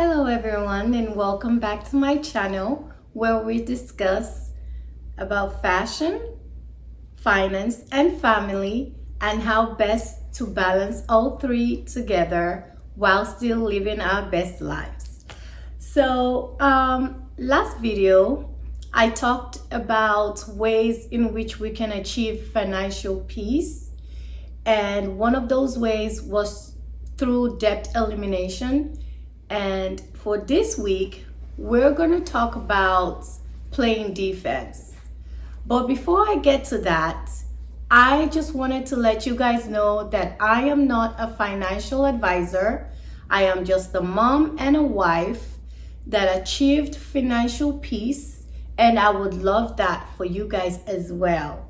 Hello everyone, and welcome back to my channel where we discuss about fashion, finance and family, and how best to balance all three together while still living our best lives. So last video I talked about ways in which we can achieve financial peace, and one of those ways was through debt elimination. And for this week, we're going to talk about playing defense. But before I get to that, I just wanted to let you guys know that I am not a financial advisor. I am just a mom and a wife that achieved financial peace, and I would love that for you guys as well.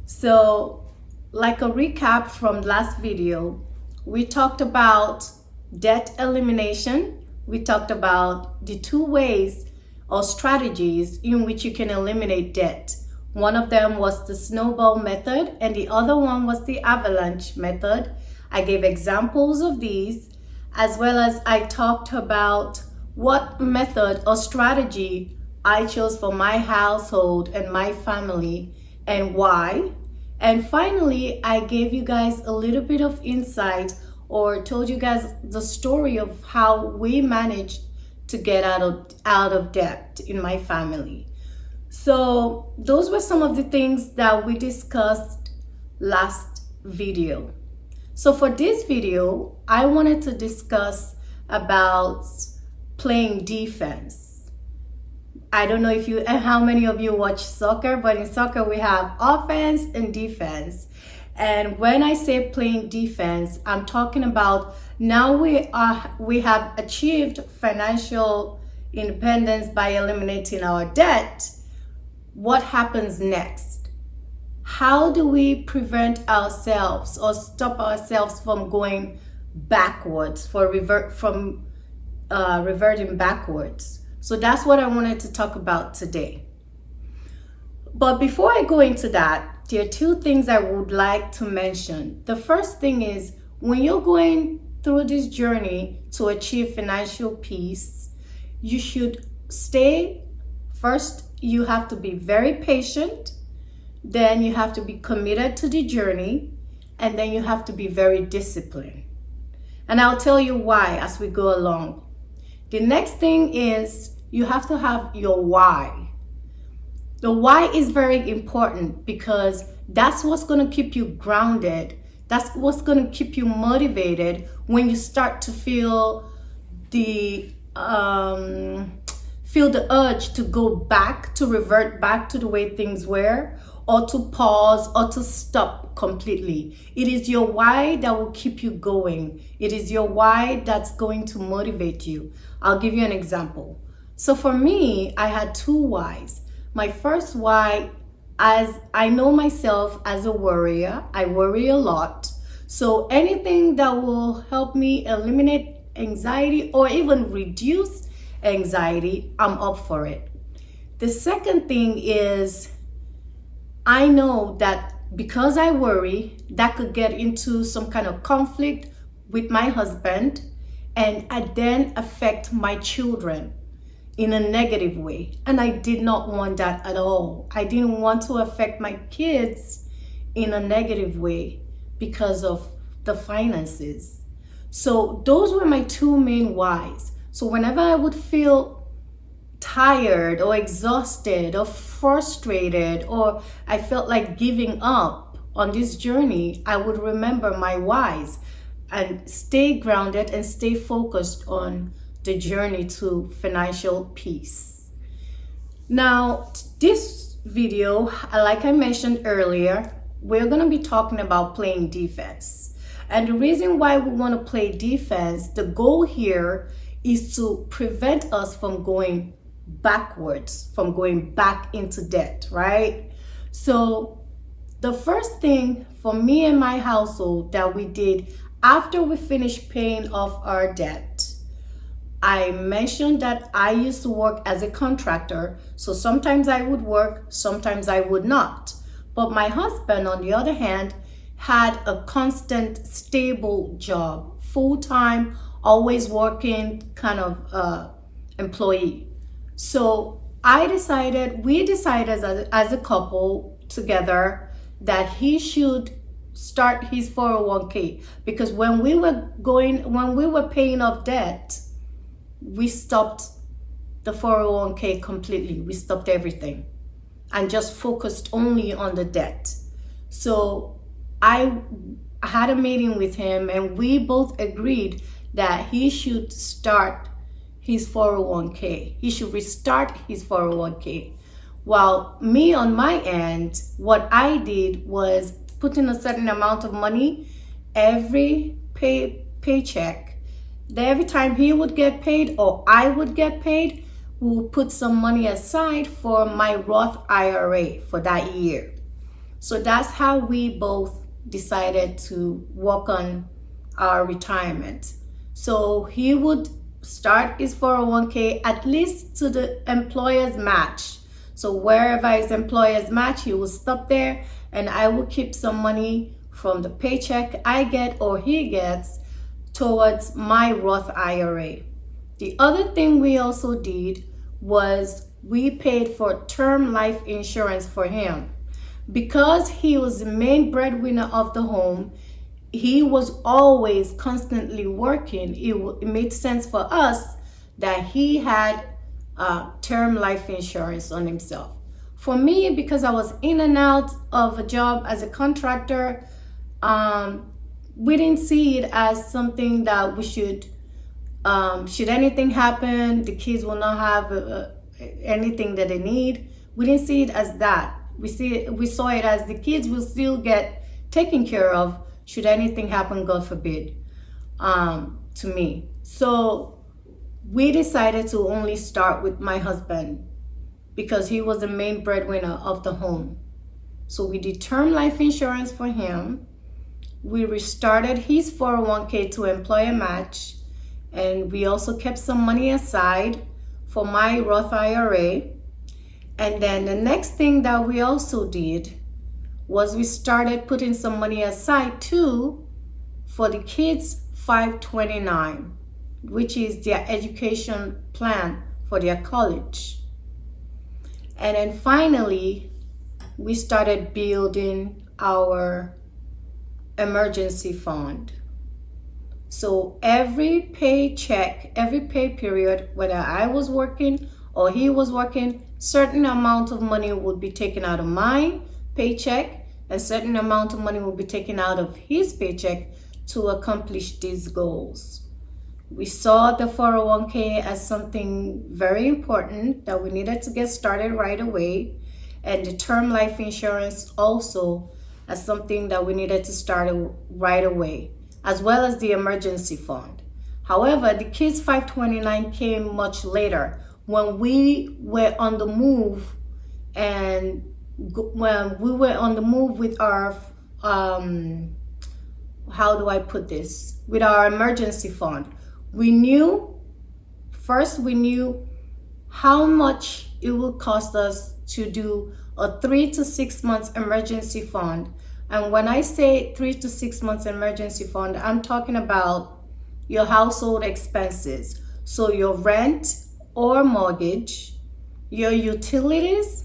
So, like a recap from last video, we talked about debt elimination. We talked about the two ways or strategies in which you can eliminate debt. One of them was the snowball method, and the other one was the avalanche method. I gave examples of these, as well as I talked about what method or strategy I chose for my household and my family and why. And finally, I gave you guys a little bit of insight or told you guys the story of how we managed to get out of debt in my family. So those were some of the things that we discussed last video. So for this video, I wanted to discuss about playing defense. I don't know how many of you watch soccer, but in soccer we have offense and defense. And when I say playing defense, I'm talking about now we have achieved financial independence by eliminating our debt. What happens next? How do we prevent ourselves or stop ourselves from going backwards, reverting backwards? So that's what I wanted to talk about today. But before I go into that, there are two things I would like to mention. The first thing is, when you're going through this journey to achieve financial peace, you should first, you have to be very patient, then you have to be committed to the journey, and then you have to be very disciplined. And I'll tell you why as we go along. The next thing is you have to have your why. The why is very important because that's what's going to keep you grounded. That's what's going to keep you motivated when you start to feel the urge to go back, to revert back to the way things were, or to pause or to stop completely. It is your why that will keep you going. It is your why that's going to motivate you. I'll give you an example. So for me, I had two whys. My first why, as I know myself as a worrier, I worry a lot. So anything that will help me eliminate anxiety or even reduce anxiety, I'm up for it. The second thing is, I know that because I worry, that could get into some kind of conflict with my husband, and I then affect my children in a negative way. And I did not want that at all. I didn't want to affect my kids in a negative way because of the finances. So those were my two main whys. So whenever I would feel tired or exhausted or frustrated, or I felt like giving up on this journey, I would remember my whys and stay grounded and stay focused on the journey to financial peace. Now, this video, like I mentioned earlier, we're going to be talking about playing defense. And the reason why we want to play defense, the goal here is to prevent us from going backwards, from going back into debt, right? So the first thing for me and my household that we did after we finished paying off our debt, I mentioned that I used to work as a contractor, so sometimes I would work, sometimes I would not. But my husband, on the other hand, had a constant, stable job, full-time always working kind of employee. So we decided as a couple together that he should start his 401k, because when we were paying off debt, we stopped the 401k completely. We stopped everything and just focused only on the debt. So I had a meeting with him, and we both agreed that he should start his 401k. He should restart his 401k. While me on my end, what I did was put in a certain amount of money every paycheck. Every time he would get paid or I would get paid, we would put some money aside for my Roth IRA for that year. So that's how we both decided to work on our retirement. So he would start his 401k at least to the employer's match. So wherever his employer's match, he will stop there, and I will keep some money from the paycheck I get or he gets towards my Roth IRA. The other thing we also did was we paid for term life insurance for him. Because he was the main breadwinner of the home, he was always constantly working. It made sense for us that he had term life insurance on himself. For me, because I was in and out of a job as a contractor, we didn't see it as something that we should anything happen, the kids will not have anything that they need. We didn't see it as that. We saw it as the kids will still get taken care of should anything happen, God forbid, to me. So we decided to only start with my husband because he was the main breadwinner of the home. So we did term life insurance for him. We restarted his 401k to employer match, and we also kept some money aside for my Roth IRA. And then the next thing that we also did was we started putting some money aside too for the kids' 529, which is their education plan for their college. And then finally, we started building our emergency fund. So every paycheck, every pay period, whether I was working or he was working, certain amount of money would be taken out of my paycheck, and certain amount of money will be taken out of his paycheck to accomplish these goals. We saw the 401k as something very important that we needed to get started right away, and the term life insurance also as something that we needed to start right away, as well as the emergency fund. However, the kids 529 came much later when we were on the move, and when we were on the move with our how do I put this, with our emergency fund. We knew how much it would cost us to do a 3 to 6 months emergency fund. And when I say 3 to 6 months emergency fund, I'm talking about your household expenses. So your rent or mortgage, your utilities,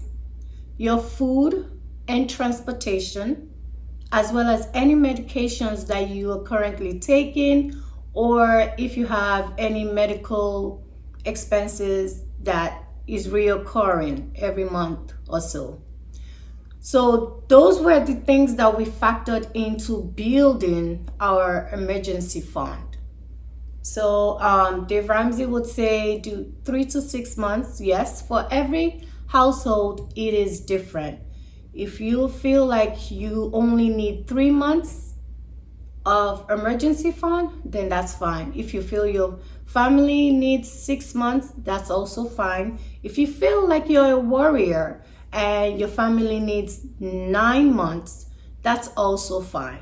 your food and transportation, as well as any medications that you are currently taking, or if you have any medical expenses that is reoccurring every month or so. So those were the things that we factored into building our emergency fund. So Dave Ramsey would say do 3 to 6 months. Yes, for every household, it is different. If you feel like you only need 3 months of emergency fund, then that's fine. If you feel your family needs 6 months, that's also fine. If you feel like you're a warrior and your family needs 9 months, that's also fine.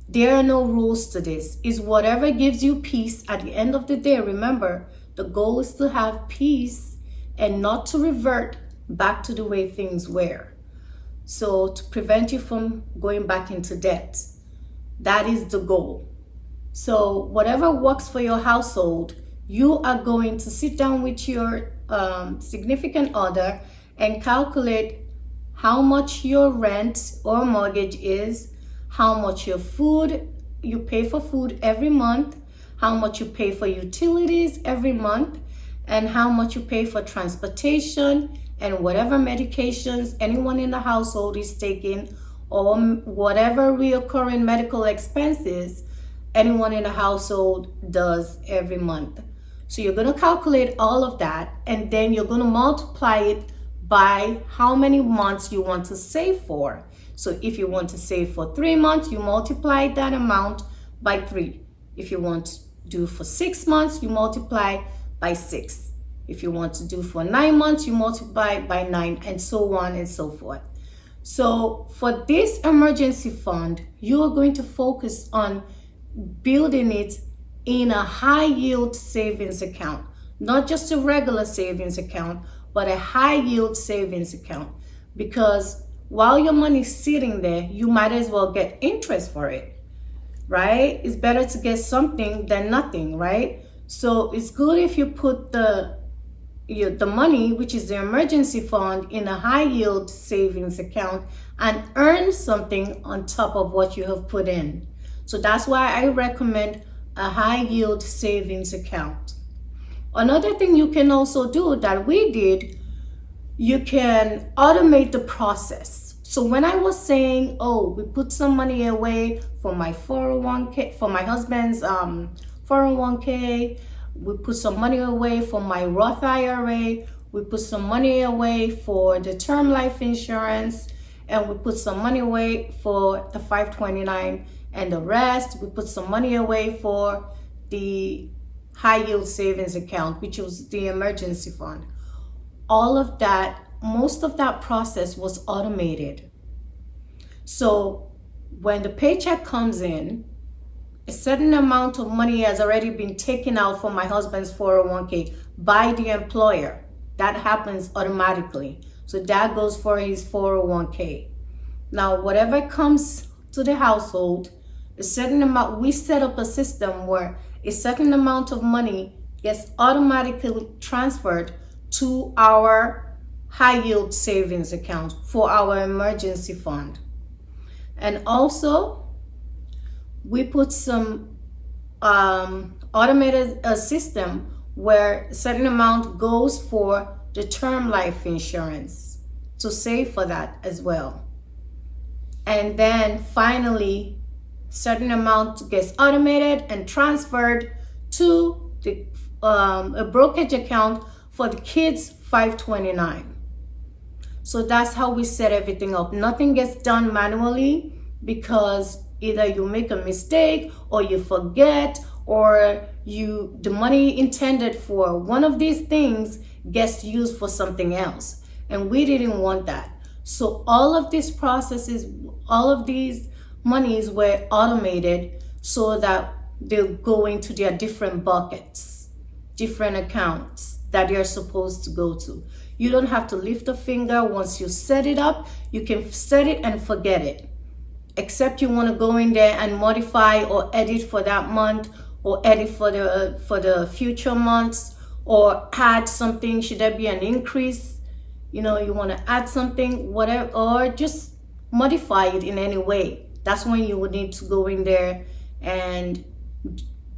There are no rules to this. It's whatever gives you peace at the end of the day. Remember, the goal is to have peace and not to revert back to the way things were. So to prevent you from going back into debt, that is the goal. So whatever works for your household, you are going to sit down with your significant other and calculate how much your rent or mortgage is, how much your food, you pay for food every month, how much you pay for utilities every month, and how much you pay for transportation and whatever medications anyone in the household is taking, or whatever recurring medical expenses anyone in the household does every month. So you're going to calculate all of that, and then you're going to multiply it by how many months you want to save for. So if you want to save for 3 months, you multiply that amount by 3. If you want to do for 6 months, you multiply by 6. If you want to do for 9 months, you multiply by 9, and so on and so forth. So for this emergency fund, you are going to focus on building it in a high yield savings account, not just a regular savings account, but a high yield savings account. Because while your money is sitting there, you might as well get interest for it, right? It's better to get something than nothing, right? So it's good if you put the money, which is the emergency fund, in a high yield savings account and earn something on top of what you have put in. So that's why I recommend a high yield savings account. Another thing you can also do that we did, you can automate the process. So when I was saying, oh, we put some money away for my 401k, for my husband's 401k, we put some money away for my Roth IRA, we put some money away for the term life insurance, and we put some money away for the 529, and the rest, we put some money away for the high yield savings account, which was the emergency fund. All of that, most of that process was automated. So when the paycheck comes in, a certain amount of money has already been taken out from my husband's 401k by the employer. That happens automatically. So that goes for his 401k. Now, whatever comes to the household, a certain amount, we set up a system where a certain amount of money gets automatically transferred to our high yield savings account for our emergency fund. And also, we put some automated system where a certain amount goes for the term life insurance to save for that as well. And then finally, certain amount gets automated and transferred to the a brokerage account for the kids' 529. So that's how we set everything up. Nothing gets done manually because either you make a mistake or you forget, or the money intended for one of these things gets used for something else. And we didn't want that. So all of these processes, all of these monies were automated so that they go into their different buckets, different accounts that you're supposed to go to. You don't have to lift a finger. Once you set it up, you can set it and forget it. Except you want to go in there and modify or edit for that month, or edit for the future months, or add something. Should there be an increase? You want to add something, whatever, or just modify it in any way. That's when you would need to go in there and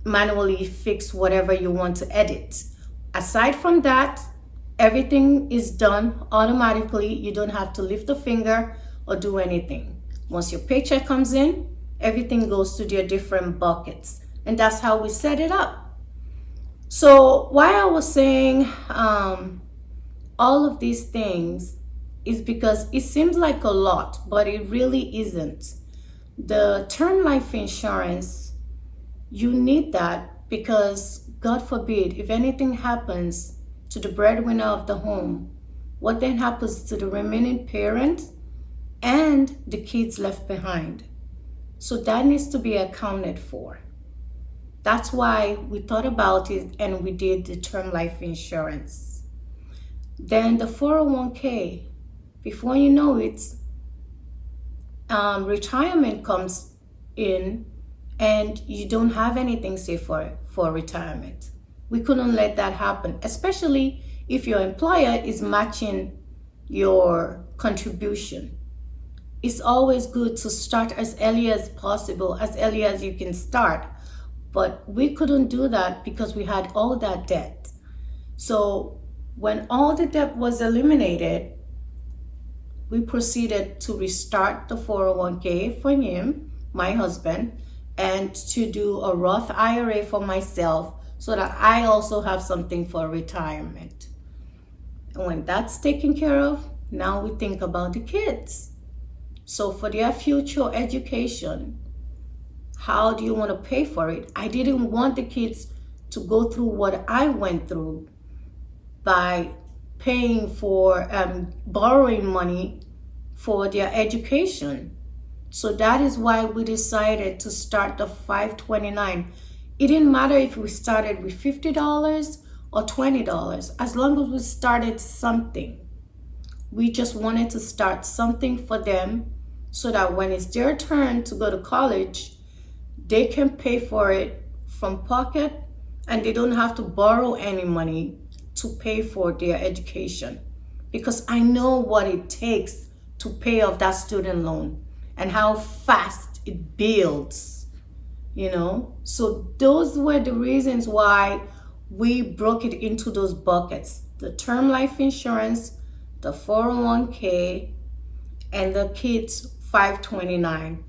manually fix whatever you want to edit. Aside from that, everything is done automatically. You don't have to lift a finger or do anything. Once your paycheck comes in, everything goes to their different buckets. And that's how we set it up. So why I was saying all of these things is because it seems like a lot, but it really isn't. The term life insurance, you need that because, God forbid, if anything happens to the breadwinner of the home, what then happens to the remaining parent and the kids left behind? So that needs to be accounted for. That's why we thought about it and we did the term life insurance. Then the 401k, before you know it, retirement comes in and you don't have anything saved for retirement. We couldn't let that happen, especially if your employer is matching your contribution. It's always good to start as early as possible, as early as you can start. But we couldn't do that because we had all that debt. So when all the debt was eliminated, we proceeded to restart the 401k for him, my husband, and to do a Roth IRA for myself so that I also have something for retirement. And when that's taken care of, now we think about the kids. So for their future education, how do you want to pay for it? I didn't want the kids to go through what I went through by paying for borrowing money for their education. So that is why we decided to start the $529. It didn't matter if we started with $50 or $20, as long as we started something. We just wanted to start something for them so that when it's their turn to go to college, they can pay for it from pocket and they don't have to borrow any money to pay for their education. Because I know what it takes to pay off that student loan and how fast it builds, you know? So those were the reasons why we broke it into those buckets: the term life insurance, the 401k, and the kids' 529,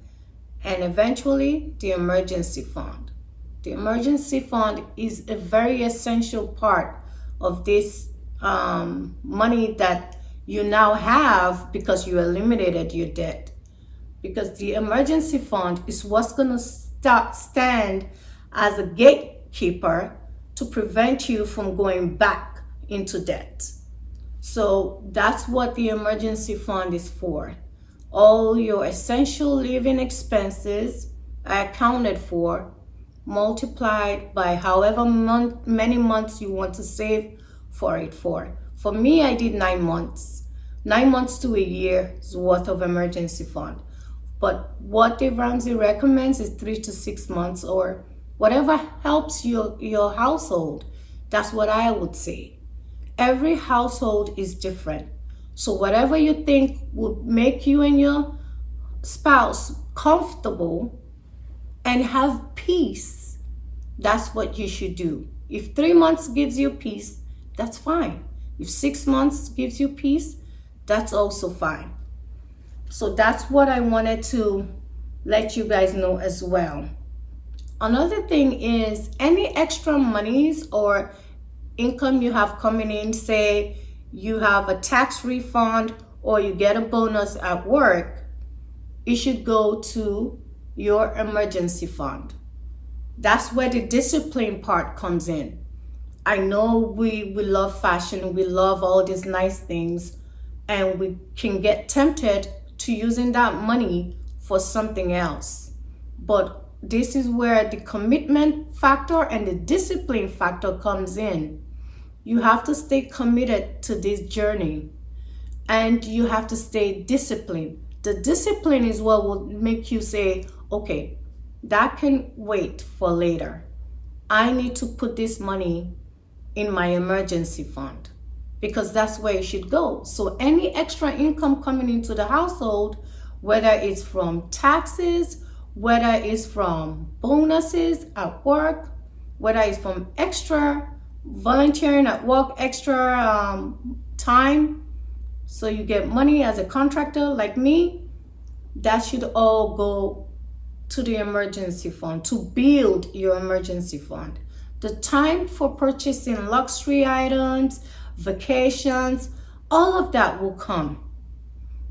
and eventually the emergency fund. The emergency fund is a very essential part of this money that you now have because you eliminated your debt. Because the emergency fund is what's going to stand as a gatekeeper to prevent you from going back into debt. So that's what the emergency fund is for. All your essential living expenses are accounted for, multiplied by however many months you want to save for it for. For me, I did 9 months. 9 months to a year's worth of emergency fund. But what Dave Ramsey recommends is 3 to 6 months, or whatever helps your household. That's what I would say. Every household is different. So whatever you think would make you and your spouse comfortable and have peace, that's what you should do. If 3 months gives you peace, that's fine. If 6 months gives you peace, that's also fine. So that's what I wanted to let you guys know as well. Another thing is any extra monies or income you have coming in, say you have a tax refund or you get a bonus at work, it should go to your emergency fund. That's where the discipline part comes in. I know we love fashion, we love all these nice things, and we can get tempted to using that money for something else. But this is where the commitment factor and the discipline factor comes in. You have to stay committed to this journey and you have to stay disciplined. The discipline is what will make you say, okay, that can wait for later. I need to put this money in my emergency fund because that's where it should go. So any extra income coming into the household, whether it's from taxes, whether it's from bonuses at work, whether it's from extra volunteering at work, extra time, so you get money as a contractor like me, that should all go to the emergency fund to build your emergency fund. The time for purchasing luxury items, vacations, all of that will come,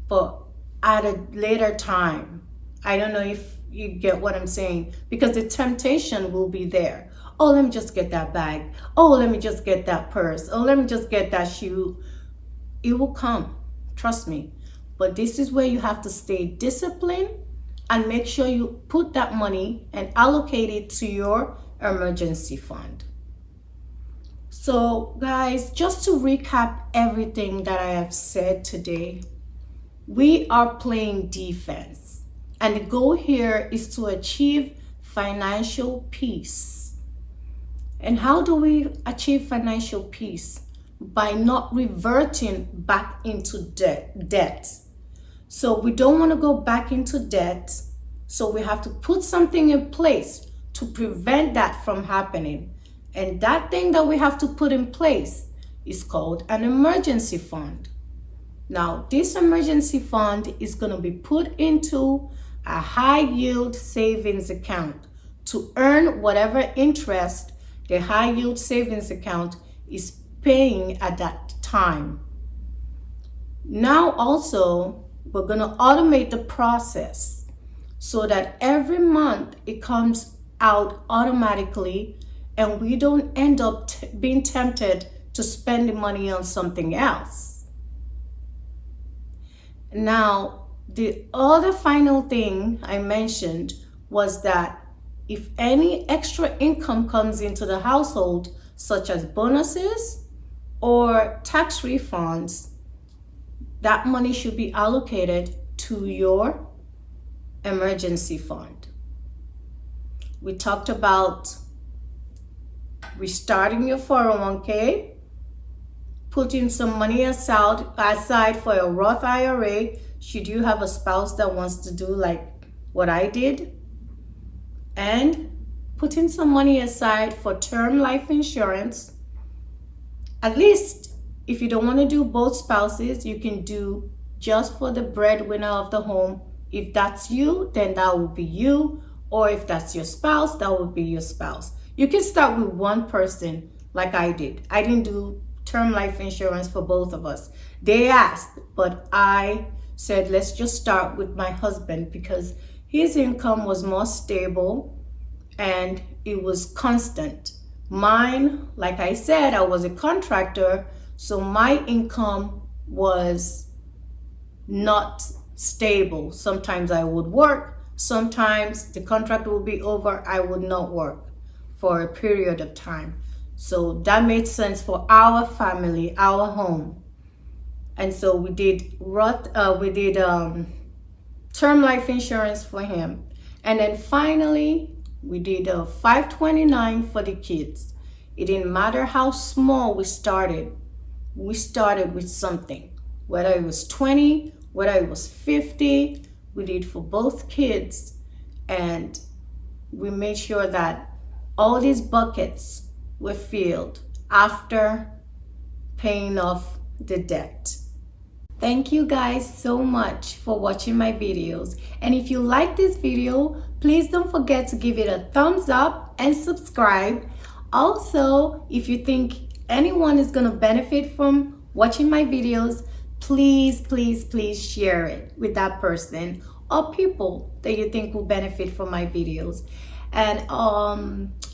but at a later time. I don't know if you get what I'm saying, because the temptation will be there. Oh, let me just get that bag. Oh, let me just get that purse. Oh, let me just get that shoe. It will come, trust me. But this is where you have to stay disciplined and make sure you put that money and allocate it to your emergency fund. So guys, just to recap everything that I have said today, we are playing defense. And the goal here is to achieve financial peace. And how do we achieve financial peace? By not reverting back into debt. So we don't want to go back into debt. So we have to put something in place to prevent that from happening. And that thing that we have to put in place is called an emergency fund. Now, this emergency fund is going to be put into a high yield savings account to earn whatever interest the high yield savings account is paying at that time. Now also, we're going to automate the process so that every month it comes out automatically and we don't end up being tempted to spend the money on something else. Now, the other final thing I mentioned was that if any extra income comes into the household, such as bonuses or tax refunds, that money should be allocated to your emergency fund. We talked about restarting your 401k, putting some money aside for a Roth IRA, should you have a spouse that wants to do like what I did, and putting some money aside for term life insurance. At least if you don't want to do both spouses, you can do just for the breadwinner of the home. If that's you, then that would be you. Or if that's your spouse, that would be your spouse. You can start with one person like I did. I didn't do term life insurance for both of us. They asked, but I said, let's just start with my husband because his income was more stable and it was constant. Mine, like I said, I was a contractor, so my income was not stable. Sometimes I would work, sometimes the contract would be over, I would not work for a period of time. So that made sense for our family, our home. And so we did term life insurance for him. And then finally, we did a 529 for the kids. It didn't matter how small we started with something. Whether it was 20, whether it was 50, we did for both kids. And we made sure that all these buckets were filled after paying off the debt. Thank you guys so much for watching my videos. And if you like this video, please don't forget to give it a thumbs up and subscribe. Also, if you think anyone is going to benefit from watching my videos, please share it with that person or people that you think will benefit from my videos. And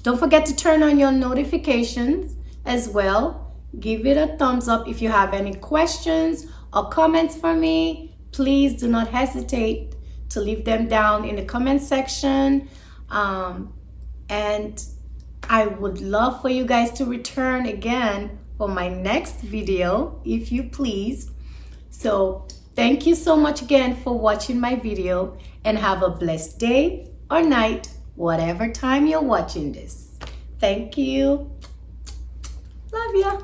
don't forget to turn on your notifications as well. Give it a thumbs up. If you have any questions or comments for me, please do not hesitate to leave them down in the comment section. And I would love for you guys to return again for my next video, if you please. So thank you so much again for watching my video, and have a blessed day or night, whatever time you're watching this. Thank you. Love ya.